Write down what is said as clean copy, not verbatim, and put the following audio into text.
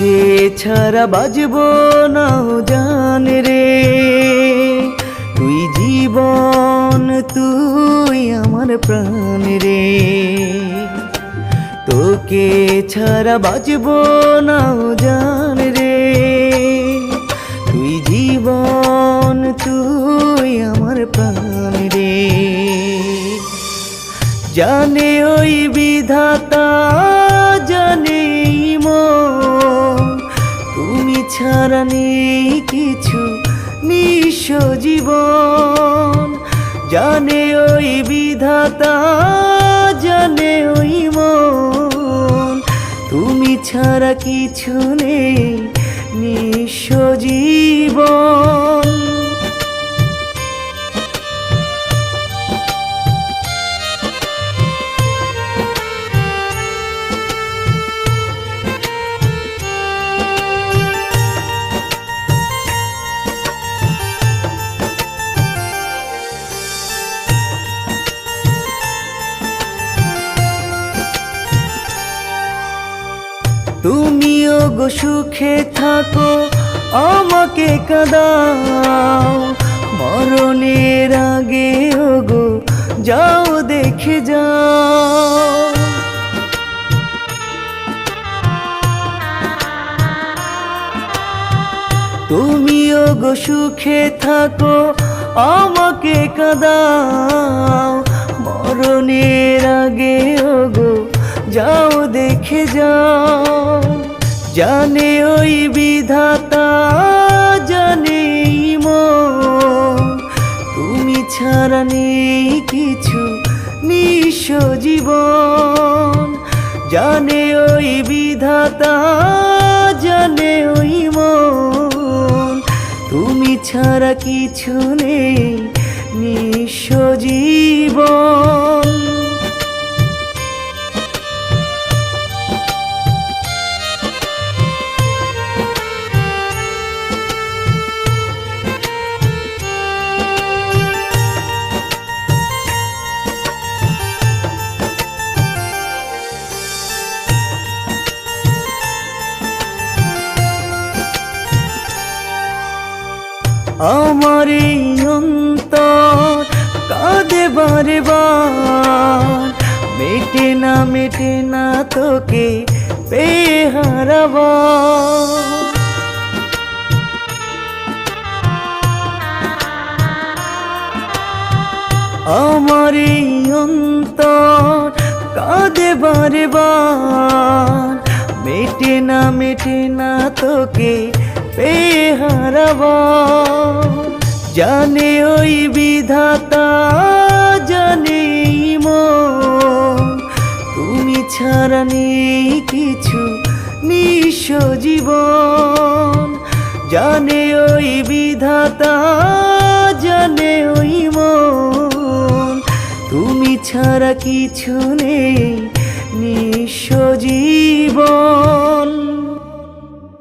তোকে ছাড়া বাজবো না জান রে, তুই জীবন তুই আমার প্রাণ রে। তোকে ছাড়া বাজবো না জান রে, তুই জীবন তুই আমার প্রাণ রে। জানে ওই বিধাতা জানে মন, তুমি ছাড়া নেই কিছু নিঃস্ব জীবন। জানে ওই বিধাতা জানে ওই মন, তুমি ছাড়া কিছু নেই নিঃস্ব জীবন। তুমিও গো সুখে থাকো আমাকে কাঁদাও, মরণের আগে ও গো যাও দেখে যাও। তুমিও গো সুখে থাকো আমাকে কাঁদাও, মরণের আগে ও গো যাও দেখে যাও। জানে ওই বিধাতা জানে মন, তুমি ছাড়া নেই কিছু নিঃস্ব জীবন। জানে ওই বিধাতা জানে ওই মন, তুমি ছাড়া কিছু নেই নিঃস্ব জীবন। আমার এই অন্তর কাঁদে বারে বার, মেটে না তোকে পেয়ে হারাবার। আমার এই অন্তর কাঁদে বারে বার, মেটে না তোকে পেয়ে হারাবার। জানে ওই বিধাতা জানে মন, তুমি ছাড়া নেই কিছু নিঃস্ব জীবন। জানে ওই বিধাতা জানে ওই মন, তুমি ছাড়া কিছু নেই নিঃস্ব জীবন।